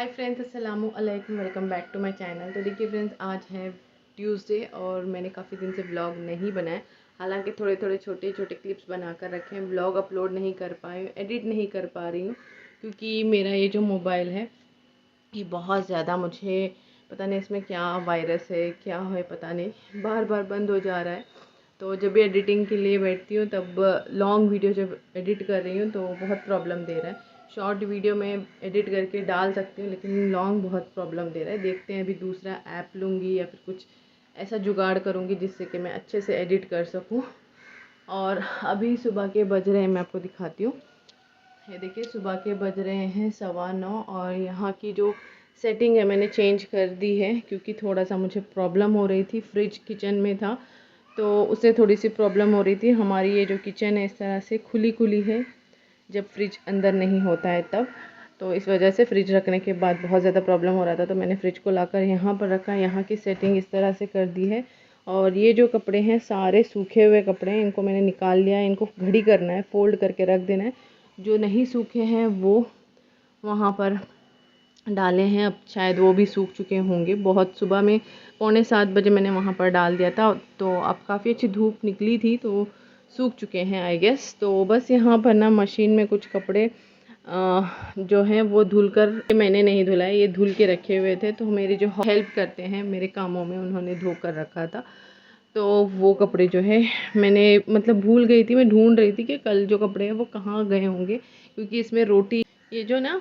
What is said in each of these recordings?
हाय friends, अस्सलामु अलैकुम, welcome back to my channel. तो देखिए फ्रेंड्स, आज है ट्यूसडे और मैंने काफ़ी दिन से व्लॉग नहीं बनाया। हालांकि थोड़े थोड़े छोटे छोटे क्लिप्स बना कर रखे हैं। व्लॉग अपलोड नहीं कर पाई हूँ, एडिट नहीं कर पा रही हूँ क्योंकि मेरा ये जो मोबाइल है ये बहुत ज़्यादा, मुझे पता नहीं इसमें क्या वायरस है, क्या है पता नहीं, बार बार बंद हो जा रहा है। तो जब भी एडिटिंग के लिए बैठती हूँ तब लॉन्ग वीडियो जब एडिट कर रही हूँ तो बहुत प्रॉब्लम दे रहा है। शॉर्ट वीडियो में एडिट करके डाल सकती हूँ लेकिन लॉन्ग बहुत प्रॉब्लम दे रहा है। देखते हैं, अभी दूसरा ऐप लूँगी या फिर कुछ ऐसा जुगाड़ करूँगी जिससे कि मैं अच्छे से एडिट कर सकूँ। और अभी सुबह के बज रहे हैं, मैं आपको दिखाती हूँ। ये देखिए, सुबह के बज रहे हैं 9:15 और यहाँ की जो सेटिंग है मैंने चेंज कर दी है क्योंकि थोड़ा सा मुझे प्रॉब्लम हो रही थी। फ्रिज किचन में था तो उससे थोड़ी सी प्रॉब्लम हो रही थी। हमारी ये जो किचन है इस तरह से खुली खुली है जब फ्रिज अंदर नहीं होता है तब, तो इस वजह से फ्रिज रखने के बाद बहुत ज़्यादा प्रॉब्लम हो रहा था। तो मैंने फ्रिज को लाकर यहाँ पर रखा। यहाँ की सेटिंग इस तरह से कर दी है। और ये जो कपड़े हैं सारे सूखे हुए कपड़े हैं, इनको मैंने निकाल लिया है। इनको घड़ी करना है, फोल्ड करके रख देना है। जो नहीं सूखे हैं वो वहाँ पर डाले हैं, अब शायद वो भी सूख चुके होंगे। बहुत सुबह में 6:45 मैंने वहाँ पर डाल दिया था, तो अब काफ़ी अच्छी धूप निकली थी तो सूख चुके हैं आई गेस। तो बस यहाँ पर ना मशीन में कुछ कपड़े जो हैं वो धुल कर, मैंने नहीं धुला है, ये धुल के रखे हुए थे। तो मेरी जो हेल्प करते हैं मेरे कामों में, उन्होंने धो कर रखा था। तो वो कपड़े जो है मैंने मतलब भूल गई थी, मैं ढूंढ रही थी कि कल जो कपड़े हैं वो कहाँ गए होंगे क्योंकि इसमें रोटी, ये जो ना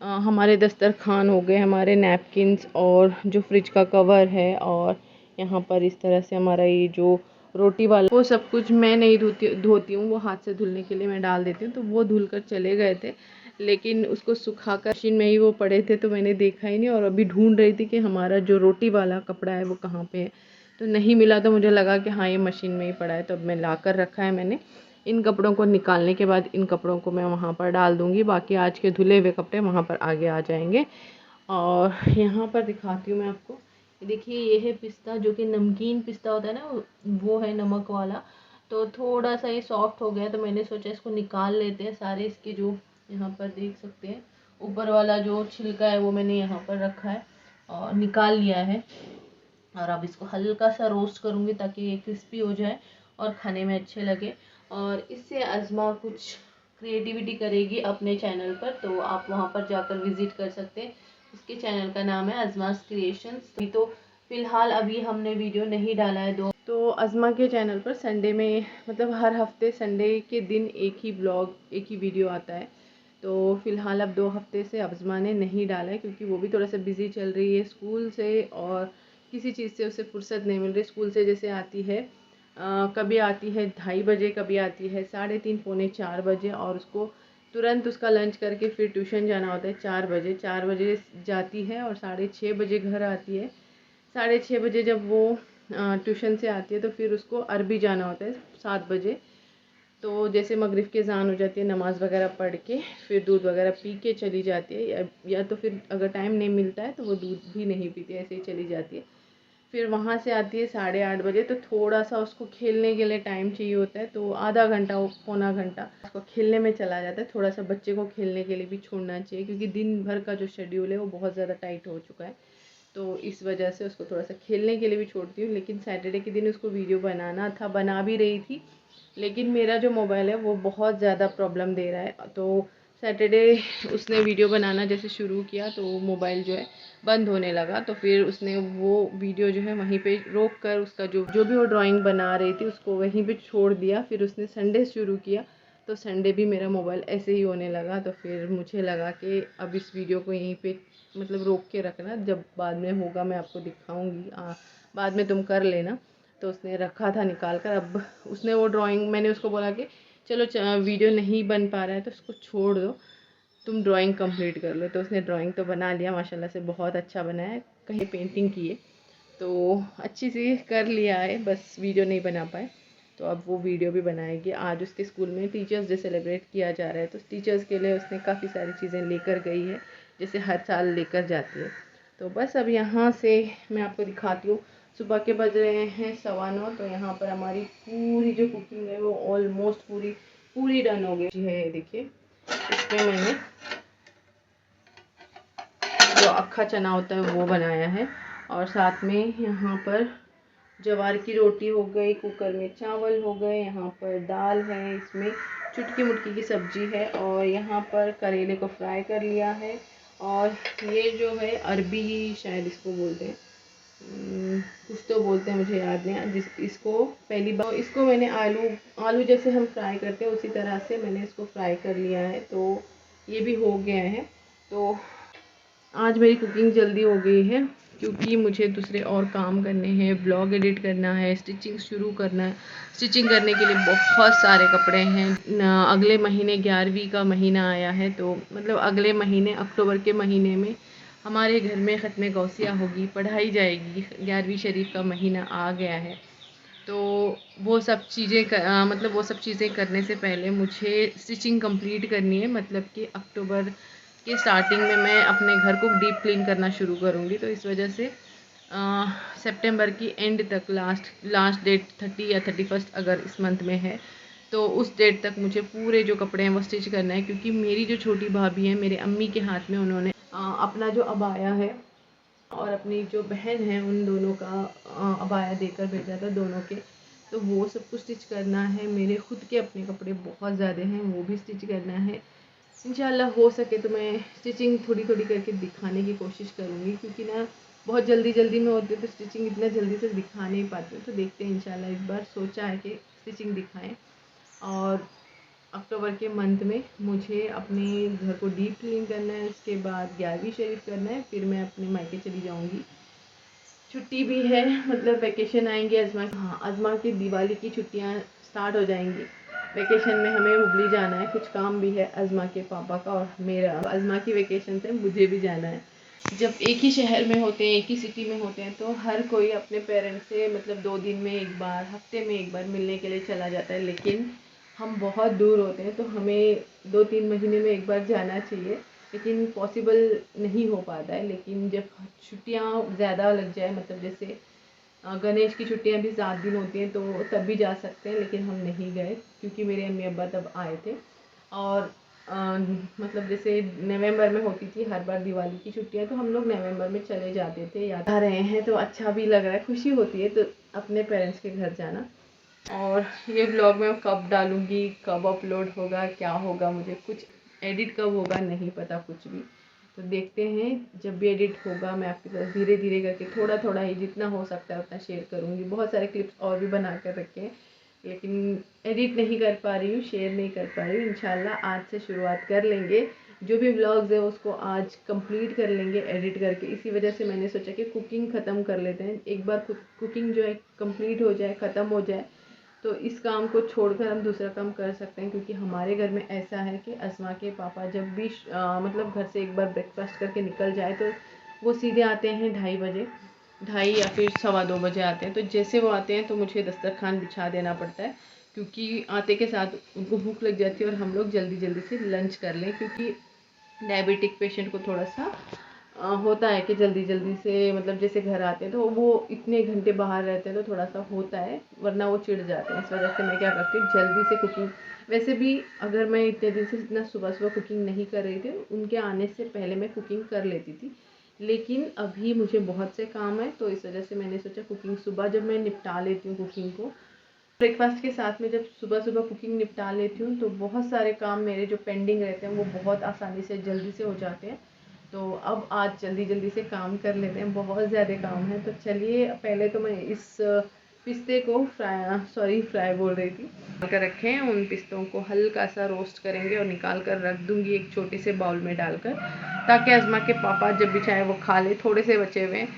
हमारे दस्तरखान हो गए, हमारे नैपकिन्स और जो फ्रिज का कवर है, और यहाँ पर इस तरह से हमारा ये जो रोटी वाला, वो सब कुछ मैं नहीं धोती हूँ, वो हाथ से धुलने के लिए मैं डाल देती हूँ। तो वो धुल कर चले गए थे लेकिन उसको सुखाकर मशीन में ही वो पड़े थे तो मैंने देखा ही नहीं। और अभी ढूंढ रही थी कि हमारा जो रोटी वाला कपड़ा है वो कहाँ पे है, तो नहीं मिला। तो मुझे लगा कि हाँ ये मशीन में ही पड़ा है, तो अब मैं ला कर रखा है मैंने। इन कपड़ों को निकालने के बाद इन कपड़ों को मैं वहाँ पर डाल दूँगी, बाकी आज के धुले हुए कपड़े वहाँ पर आगे आ जाएंगे। और यहाँ पर दिखाती हूँ मैं आपको। देखिए, ये है पिस्ता, जो कि नमकीन पिस्ता होता है ना, वो है नमक वाला। तो थोड़ा सा ये सॉफ्ट हो गया तो मैंने सोचा इसको निकाल लेते हैं। सारे इसके जो यहाँ पर देख सकते हैं ऊपर वाला जो छिलका है वो मैंने यहाँ पर रखा है और निकाल लिया है। और अब इसको हल्का सा रोस्ट करूँगी ताकि ये क्रिस्पी हो जाए और खाने में अच्छे लगे। और इससे अज़मा कुछ क्रिएटिविटी करेगी अपने चैनल पर, तो आप वहाँ पर जाकर विज़िट कर सकते हैं। उसके चैनल का नाम है अज़मास क्रिएशंस। तो फ़िलहाल अभी हमने वीडियो नहीं डाला है दो। तो अज़मा के चैनल पर संडे में, मतलब हर हफ्ते संडे के दिन एक ही ब्लॉग, एक ही वीडियो आता है। तो फ़िलहाल अब 2 हफ्ते से अज़मा ने नहीं डाला है क्योंकि वो भी थोड़ा सा बिज़ी चल रही है स्कूल से, और किसी चीज़ से उसे फुर्सत नहीं मिल रही। स्कूल से जैसे आती है, कभी आती है 2:30 बजे, कभी आती है 3:30 पौने 4 बजे, और उसको तुरंत उसका लंच करके फिर ट्यूशन जाना होता है 4 बजे। 4 बजे जाती है और 6:30 बजे घर आती है। 6:30 बजे जब वो ट्यूशन से आती है तो फिर उसको अरबी जाना होता है 7 बजे। तो जैसे मगरिब की अज़ान हो जाती है, नमाज़ वगैरह पढ़ के फिर दूध वगैरह पी के चली जाती है, या तो फिर अगर टाइम नहीं मिलता है तो वो दूध भी नहीं पीती, ऐसे ही चली जाती है। फिर वहाँ से आती है 8:30 बजे, तो थोड़ा सा उसको खेलने के लिए टाइम चाहिए होता है, तो आधा घंटा पौना घंटा उसको खेलने में चला जाता है। थोड़ा सा बच्चे को खेलने के लिए भी छोड़ना चाहिए क्योंकि दिन भर का जो शेड्यूल है वो बहुत ज़्यादा टाइट हो चुका है। तो इस वजह से उसको थोड़ा सा खेलने के लिए भी छोड़ती हूँ। लेकिन सैटरडे के दिन उसको वीडियो बनाना था, बना भी रही थी, लेकिन मेरा जो मोबाइल है वो बहुत ज़्यादा प्रॉब्लम दे रहा है। तो सैटरडे उसने वीडियो बनाना जैसे शुरू किया तो मोबाइल जो है बंद होने लगा। तो फिर उसने वो वीडियो जो है वहीं पे रोक कर, उसका जो जो भी वो ड्राइंग बना रही थी उसको वहीं पे छोड़ दिया। फिर उसने संडे शुरू किया तो संडे भी मेरा मोबाइल ऐसे ही होने लगा। तो फिर मुझे लगा कि अब इस वीडियो को यहीं पे मतलब रोक के रखना, जब बाद में होगा मैं आपको दिखाऊंगी, बाद में तुम कर लेना। तो उसने रखा था निकाल कर। अब उसने वो ड्राइंग, मैंने उसको बोला कि चलो वीडियो नहीं बन पा रहा है तो उसको छोड़ दो, तुम ड्राइंग कंप्लीट कर लो। तो उसने ड्राइंग तो बना लिया माशाल्लाह से, बहुत अच्छा बना है। कहीं पेंटिंग की है तो अच्छी सी कर लिया है, बस वीडियो नहीं बना पाए। तो अब वो वीडियो भी बनाएगी। आज उसके स्कूल में टीचर्स डे सेलिब्रेट किया जा रहा है, तो टीचर्स के लिए उसने काफ़ी सारी चीज़ें लेकर गई है जैसे हर साल लेकर जाती है। तो बस अब यहाँ से मैं आपको दिखाती हूँ। सुबह के बज रहे हैं 9:15, तो यहाँ पर हमारी पूरी जो कुकिंग है वो ऑलमोस्ट पूरी पूरी डन हो गई है। देखिए, इसमें मैंने जो अक्खा चना होता है वो बनाया है। और साथ में यहाँ पर ज्वार की रोटी हो गई, कुकर में चावल हो गए, यहाँ पर दाल है, इसमें चुटकी मुटकी की सब्जी है, और यहाँ पर करेले को फ्राई कर लिया है। और ये जो है अरबी शायद इसको बोलते हैं, कुछ तो बोलते हैं, मुझे याद नहीं। इसको पहली बार इसको मैंने आलू जैसे हम फ्राई करते हैं उसी तरह से मैंने इसको फ्राई कर लिया है। तो ये भी हो गया है। तो आज मेरी कुकिंग जल्दी हो गई है क्योंकि मुझे दूसरे और काम करने हैं, ब्लॉग एडिट करना है, स्टिचिंग शुरू करना है। स्टिचिंग करने के लिए बहुत सारे कपड़े हैं। अगले महीने 11वीं का महीना आया है, तो मतलब अगले महीने अक्टूबर के महीने में हमारे घर में ख़त्म गौसिया होगी, पढ़ाई जाएगी। 11वीं शरीफ का महीना आ गया है। तो वो सब चीज़ें मतलब वो सब चीज़ें करने से पहले मुझे स्टिचिंग कंप्लीट करनी है। मतलब कि अक्टूबर के स्टार्टिंग में मैं अपने घर को डीप क्लीन करना शुरू करूँगी। तो इस वजह से सितंबर की एंड तक लास्ट डेट 30 या 31 अगर इस मंथ में है तो उस डेट तक मुझे पूरे जो कपड़े हैं वो स्टिच करना है। क्योंकि मेरी जो छोटी भाभी है, मेरे अम्मी के हाथ में उन्होंने अपना जो अबाया है और अपनी जो बहन है उन दोनों का अबाया देकर भेजा था, दोनों के। तो वो सब कुछ स्टिच करना है। मेरे खुद के अपने कपड़े बहुत ज़्यादा हैं, वो भी स्टिच करना है। इंशाल्लाह हो सके तो मैं स्टिचिंग थोड़ी थोड़ी करके दिखाने की कोशिश करूँगी, क्योंकि ना बहुत जल्दी जल्दी में होती है तो स्टिचिंग इतना जल्दी से दिखा नहीं पाती। तो देखते हैं, इंशाल्लाह इस बार सोचा है कि स्टिचिंग दिखाएं। और अक्टूबर के मंथ में मुझे अपने घर को डीप क्लीन करना है, उसके बाद 11वीं शरीफ करना है, फिर मैं अपने मायके चली जाऊँगी। छुट्टी भी है, मतलब वैकेशन आएंगे अज़मा की दिवाली की छुट्टियाँ स्टार्ट हो जाएंगी। वैकेशन में हमें हुबली जाना है, कुछ काम भी है अज़मा के पापा का, और मेरा अज़मा की वैकेशन से मुझे भी जाना है। जब एक ही शहर में होते हैं, एक ही सिटी में होते हैं, तो हर कोई अपने पेरेंट्स से मतलब 2 दिन में एक बार, हफ्ते में एक बार मिलने के लिए चला जाता है। लेकिन हम बहुत दूर होते हैं तो हमें 2-3 महीने में एक बार जाना चाहिए, लेकिन पॉसिबल नहीं हो पाता है। लेकिन जब छुट्टियाँ ज़्यादा लग जाए, मतलब जैसे गणेश की छुट्टियाँ भी 7 दिन होती हैं, तो तब भी जा सकते हैं। लेकिन हम नहीं गए क्योंकि मेरे अम्मी अब्बा तब आए थे। और मतलब जैसे नवंबर में होती थी हर बार दिवाली की छुट्टियाँ, तो हम लोग नवंबर में चले जाते थे। याद आ रहे हैं तो अच्छा भी लग रहा है, खुशी होती है तो अपने पेरेंट्स के घर जाना। और ये ब्लॉग मैं कब डालूँगी, कब अपलोड होगा, क्या होगा, मुझे कुछ एडिट कब होगा नहीं पता कुछ भी। तो देखते हैं, जब भी एडिट होगा मैं आपके साथ धीरे धीरे करके थोड़ा थोड़ा ही जितना हो सकता है उतना शेयर करूँगी। बहुत सारे क्लिप्स और भी बना कर रखे हैं, लेकिन एडिट नहीं कर पा रही हूँ, शेयर नहीं कर पा रही हूँ। इंशाल्लाह आज से शुरुआत कर लेंगे, जो भी व्लॉग्स है उसको आज कंप्लीट कर लेंगे एडिट करके। इसी वजह से मैंने सोचा कि कुकिंग ख़त्म कर लेते हैं, एक बार कुकिंग जो है कंप्लीट हो जाए, ख़त्म हो जाए, तो इस काम को छोड़कर हम दूसरा काम कर सकते हैं। क्योंकि हमारे घर में ऐसा है कि अज़मा के पापा जब भी मतलब घर से एक बार ब्रेकफास्ट करके निकल जाए तो वो सीधे आते हैं 2:30 बजे, 2:30 या फिर 2:15 बजे आते हैं। तो जैसे वो आते हैं तो मुझे दस्तरखान बिछा देना पड़ता है, क्योंकि आते के साथ उनको भूख लग जाती है और हम लोग जल्दी जल्दी से लंच कर लें। क्योंकि डायबिटिक पेशेंट को थोड़ा सा होता है कि जल्दी जल्दी से, मतलब जैसे घर आते हैं तो वो इतने घंटे बाहर रहते हैं तो थोड़ा सा होता है, वरना वो चिढ़ जाते हैं। इस वजह से मैं क्या करती हूँ, जल्दी से कुकिंग। वैसे भी अगर मैं इतने दिन से इतना सुबह सुबह कुकिंग नहीं कर रही थी, उनके आने से पहले मैं कुकिंग कर लेती थी। लेकिन अभी मुझे बहुत से काम है, तो इस वजह से मैंने सोचा कुकिंग सुबह जब मैं निपटा लेती हूँ कुकिंग को, ब्रेकफास्ट के साथ में जब सुबह सुबह कुकिंग निपटा लेती हूँ, तो बहुत सारे काम मेरे जो पेंडिंग रहते हैं वो बहुत आसानी से जल्दी से हो जाते हैं। तो अब आज जल्दी जल्दी से काम कर लेते हैं, बहुत ज़्यादा काम है। तो चलिए, पहले तो मैं इस पिस्ते को फ्राई बोल रही थी, निकाल कर रखे हैं। उन पिस्तों को हल्का सा रोस्ट करेंगे और निकाल कर रख दूँगी एक छोटे से बाउल में डालकर, ताकि अज़मा के पापा जब भी चाहे वो खा ले। थोड़े से बचे हुए हैं,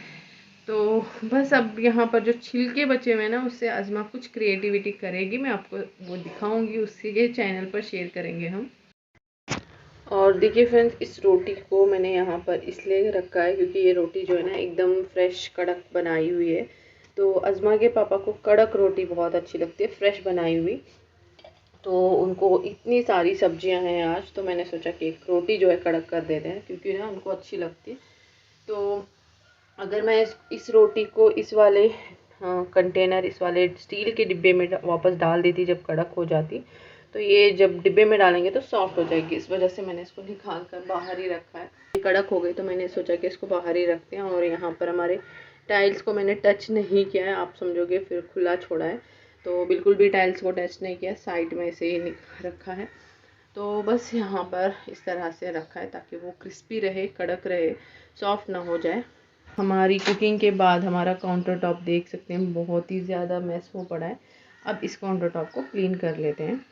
तो बस अब यहाँ पर जो छिलके बचे हुए हैं ना, उससे अज़मा कुछ क्रिएटिविटी करेगी, मैं आपको वो दिखाऊंगी, उसके चैनल पर शेयर करेंगे हम। और देखिए फ्रेंड्स, इस रोटी को मैंने यहाँ पर इसलिए रखा है क्योंकि ये रोटी जो है ना एकदम फ्रेश कड़क बनाई हुई है। तो अज़मा के पापा को कड़क रोटी बहुत अच्छी लगती है, फ्रेश बनाई हुई। तो उनको इतनी सारी सब्जियां हैं आज, तो मैंने सोचा कि एक रोटी जो है कड़क कर देते हैं, क्योंकि ना उनको अच्छी लगती है। तो अगर मैं इस रोटी को इस वाले कंटेनर, इस वाले स्टील के डिब्बे में वापस डाल देती जब कड़क हो जाती, तो ये जब डिब्बे में डालेंगे तो सॉफ्ट हो जाएगी। इस वजह से मैंने इसको निकाल कर बाहर ही रखा है। ये कड़क हो गई तो मैंने सोचा कि इसको बाहर ही रखते हैं। और यहाँ पर हमारे टाइल्स को मैंने टच नहीं किया है, आप समझोगे फिर खुला छोड़ा है, तो बिल्कुल भी टाइल्स को टच नहीं किया, साइड में ऐसे ही रखा है। तो बस यहाँ पर इस तरह से रखा है ताकि वो क्रिस्पी रहे, कड़क रहे, सॉफ्ट ना हो जाए। हमारी कुकिंग के बाद हमारा काउंटर टॉप देख सकते हैं बहुत ही ज़्यादा मैस हो पड़ा है। अब इस काउंटर टॉप को क्लीन कर लेते हैं।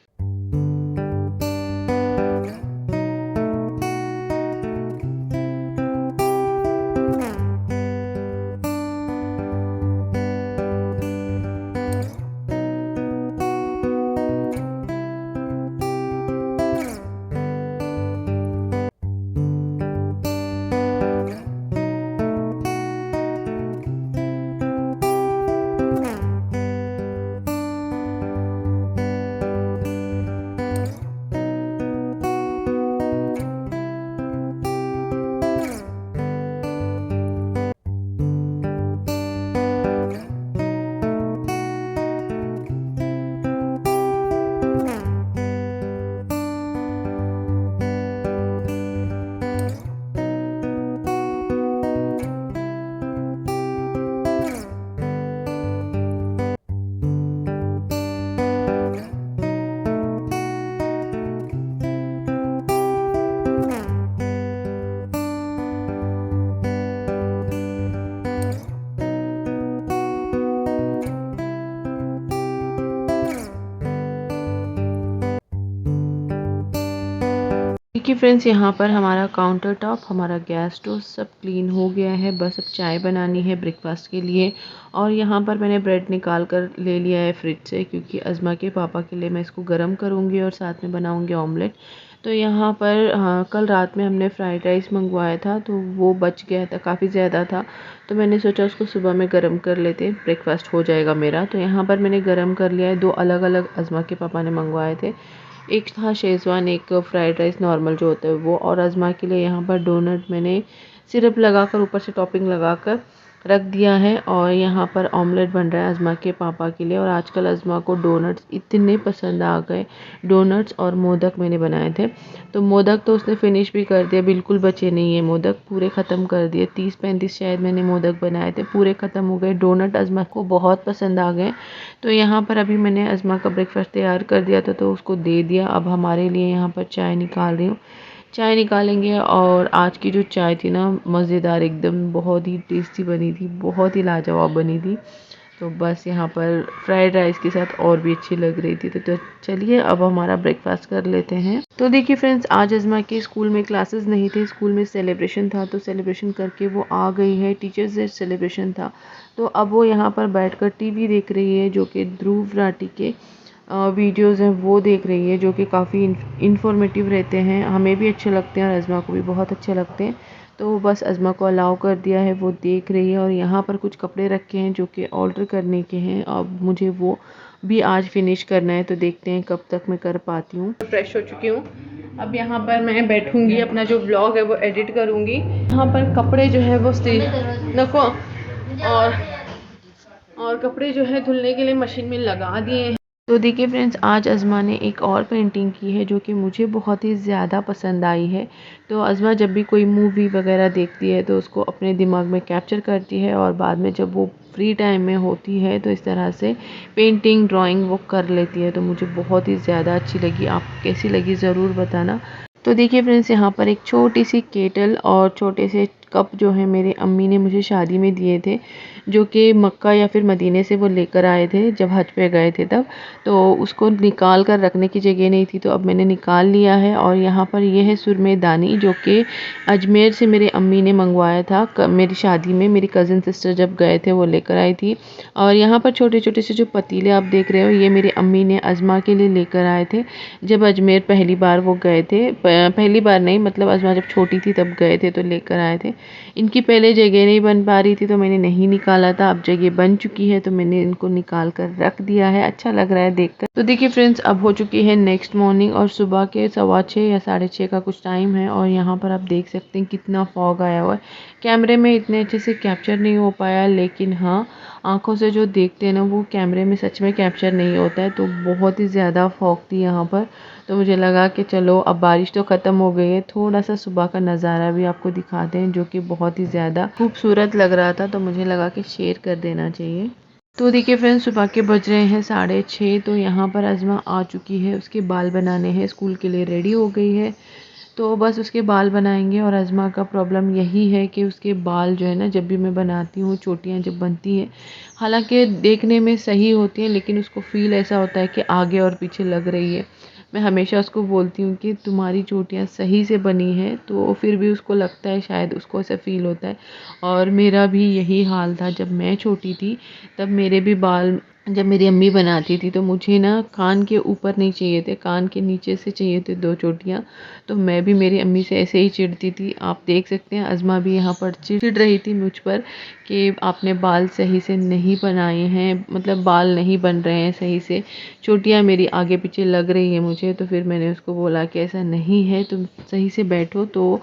देखिए फ्रेंड्स, यहाँ पर हमारा काउंटर टॉप, हमारा गैस स्टोव सब क्लीन हो गया है। बस अब चाय बनानी है ब्रेकफास्ट के लिए। और यहाँ पर मैंने ब्रेड निकाल कर ले लिया है फ्रिज से, क्योंकि अज़मा के पापा के लिए मैं इसको गर्म करूँगी और साथ में बनाऊँगी ऑमलेट। तो यहाँ पर कल रात में हमने फ्राइड राइस मंगवाया था, तो वो बच गया था, काफ़ी ज़्यादा था। तो मैंने सोचा उसको सुबह में गर्म कर लेते, ब्रेकफास्ट हो जाएगा मेरा। तो यहाँ पर मैंने गर्म कर लिया है। 2 अलग अलग अज़मा के पापा ने मंगवाए थे, एक था शेज़वान, एक फ्राइड राइस नॉर्मल जो होता है वो। और अज़मा के लिए यहाँ पर डोनट मैंने सिरप लगाकर ऊपर से टॉपिंग लगाकर रख दिया है। और यहाँ पर ऑमलेट बन रहा है अज़मा के पापा के लिए। और आजकल अज़मा को डोनट्स इतने पसंद आ गए। डोनट्स और मोदक मैंने बनाए थे, तो मोदक तो उसने फिनिश भी कर दिया, बिल्कुल बचे नहीं है मोदक, पूरे ख़त्म कर दिए। 30-35 शायद मैंने मोदक बनाए थे, पूरे ख़त्म हो गए। डोनट अज़मा को बहुत पसंद आ गए। तो यहाँ पर अभी मैंने अज़मा का ब्रेकफास्ट तैयार कर दिया था, तो उसको दे दिया। अब हमारे लिए यहाँ पर चाय निकाल रही हूँ, चाय निकालेंगे। और आज की जो चाय थी ना, मज़ेदार एकदम, बहुत ही टेस्टी बनी थी, बहुत ही लाजवाब बनी थी। तो बस यहाँ पर फ्राइड राइस के साथ और भी अच्छी लग रही थी। तो चलिए अब हमारा ब्रेकफास्ट कर लेते हैं। तो देखिए फ्रेंड्स, आज अज़मा के स्कूल में क्लासेस नहीं थे, स्कूल में सेलिब्रेशन था, तो सेलिब्रेशन करके वो आ गई है। टीचर्स डे सेलिब्रेशन था, तो अब वो यहाँ पर बैठकर टीवी देख रही है, जो कि ध्रुव राठी के वीडियोज़ हैं वो देख रही है, जो कि काफ़ी इन्फॉर्मेटिव रहते हैं, हमें भी अच्छे लगते हैं और अज़मा को भी बहुत अच्छे लगते हैं। तो बस अज़मा को अलाउ कर दिया है, वो देख रही है। और यहाँ पर कुछ कपड़े रखे हैं जो कि ऑल्टर करने के हैं, अब मुझे वो भी आज फिनिश करना है, तो देखते हैं कब तक मैं कर पाती हूँ। फ्रेश हो चुकी हूँ, अब यहाँ पर मैं बैठूँगी, अपना जो व्लॉग है वो एडिट करूँगी। यहाँ पर कपड़े जो है वो नको और कपड़े जो है धुलने के लिए मशीन में लगा दिए हैं। तो देखिए फ्रेंड्स, आज अज़मा ने एक और पेंटिंग की है जो कि मुझे बहुत ही ज़्यादा पसंद आई है। तो अज़मा जब भी कोई मूवी वगैरह देखती है तो उसको अपने दिमाग में कैप्चर करती है, और बाद में जब वो फ्री टाइम में होती है तो इस तरह से पेंटिंग ड्राइंग वो कर लेती है। तो मुझे बहुत ही ज़्यादा अच्छी लगी, आपको कैसी लगी ज़रूर बताना। तो देखिए फ्रेंड्स, यहाँ पर एक छोटी सी केटल और छोटे से कप जो है मेरे अम्मी ने मुझे शादी में दिए थे, जो कि मक्का या फिर मदीने से वो लेकर आए थे जब हज पे गए थे तब। तो उसको निकाल कर रखने की जगह नहीं थी, तो अब मैंने निकाल लिया है। और यहाँ पर ये है सुरमेदानी, जो कि अजमेर से मेरे अम्मी ने मंगवाया था मेरी शादी में, मेरी कज़न सिस्टर जब गए थे वो लेकर आई थी। और यहाँ पर छोटे छोटे से जो पतीले आप देख रहे हो, ये मेरी अम्मी ने अज़मा के लिए लेकर आए थे जब अजमेर पहली बार वो गए थे। पहली बार नहीं, मतलब अज़मा जब छोटी थी तब गए थे तो लेकर आए थे। इनकी पहले जगह नहीं बन पा रही थी तो मैंने नहीं निकाला था, अब जगह बन चुकी है तो मैंने इनको निकाल कर रख दिया है। अच्छा लग रहा है देखकर। तो देखिए फ्रेंड्स, अब हो चुकी है नेक्स्ट मॉर्निंग और सुबह के 6:15 या 6:30 का कुछ टाइम है। और यहाँ पर आप देख सकते हैं कितना फॉग आया हुआ है। कैमरे में इतने अच्छे से कैप्चर नहीं हो पाया, लेकिन हाँ आँखों से जो देखते हैं ना वो कैमरे में सच में कैप्चर नहीं होता है। तो बहुत ही ज़्यादा फॉग थी यहाँ पर। तो मुझे लगा कि चलो अब बारिश तो ख़त्म हो गई है, थोड़ा-सा सुबह का नज़ारा भी आपको दिखाते हैं जो कि बहुत ही ज़्यादा खूबसूरत लग रहा था। तो मुझे लगा कि शेयर कर देना चाहिए। तो देखिए फ्रेंड्स, सुबह के बज रहे हैं 6:30। तो यहाँ पर अज़मा आ चुकी है, उसके बाल बनाने हैं, स्कूल के लिए रेडी हो गई है। तो बस उसके बाल बनाएंगे। और अज़मा का प्रॉब्लम यही है कि उसके बाल जो है ना, जब भी मैं बनाती हूँ, चोटियाँ जब बनती हैं, हालांकि देखने में सही होती हैं लेकिन उसको फ़ील ऐसा होता है कि आगे और पीछे लग रही है। मैं हमेशा उसको बोलती हूँ कि तुम्हारी चोटियाँ सही से बनी है, तो फिर भी उसको लगता है, शायद उसको ऐसा फ़ील होता है। और मेरा भी यही हाल था जब मैं छोटी थी। तब मेरे भी बाल जब मेरी अम्मी बनाती थी तो मुझे ना कान के ऊपर नहीं चाहिए थे, कान के नीचे से चाहिए थे 2 चोटियाँ। तो मैं भी मेरी अम्मी से ऐसे ही चिढ़ती थी। आप देख सकते हैं अज़मा भी यहाँ पर चिढ़ रही थी मुझ पर कि आपने बाल सही से नहीं बनाए हैं, मतलब बाल नहीं बन रहे हैं सही से, चोटियाँ मेरी आगे पीछे लग रही है मुझे। तो फिर मैंने उसको बोला कि ऐसा नहीं है, तुम सही से बैठो तो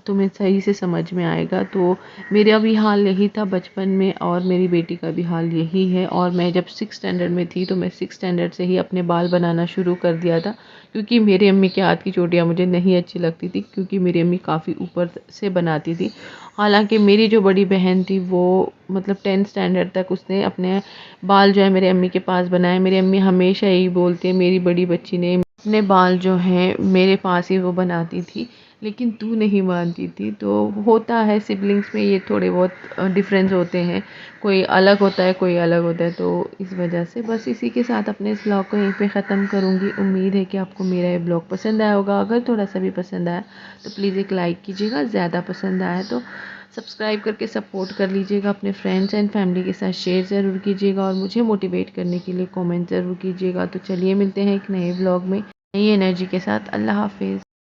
तुम्हें सही से समझ में आएगा। तो मेरा भी हाल यही था बचपन में, और मेरी बेटी का भी हाल यही है। और मैं जब 6th स्टैंडर्ड में थी तो मैं 6th स्टैंडर्ड से ही अपने बाल बनाना शुरू कर दिया था, क्योंकि मेरी अम्मी के हाथ की चोटियाँ मुझे नहीं अच्छी लगती थी, क्योंकि मेरी अम्मी काफ़ी ऊपर से बनाती थी। हालांकि मेरी जो बड़ी बहन थी वो मतलब 10th स्टैंडर्ड तक उसने अपने बाल जो है मेरी अम्मी के पास बनाए। मेरी अम्मी हमेशा यही बोलती है, मेरी बड़ी बच्ची ने अपने बाल जो हैं मेरे पास ही वो बनाती थी, लेकिन तू नहीं मानती थी। तो होता है सिबलिंग्स में ये थोड़े बहुत डिफरेंस होते हैं, कोई अलग होता है कोई अलग होता है। तो इस वजह से बस इसी के साथ अपने इस ब्लॉग को यहीं पे ख़त्म करूँगी। उम्मीद है कि आपको मेरा ये ब्लॉग पसंद आया होगा। अगर थोड़ा सा भी पसंद आया तो प्लीज़ एक लाइक कीजिएगा, ज़्यादा पसंद आया तो सब्सक्राइब करके सपोर्ट कर लीजिएगा, अपने फ्रेंड्स एंड फैमिली के साथ शेयर ज़रूर कीजिएगा, और मुझे मोटिवेट करने के लिए कमेंट ज़रूर कीजिएगा। तो चलिए मिलते हैं एक नए ब्लॉग में नई एनर्जी के साथ। अल्लाह हाफिज़।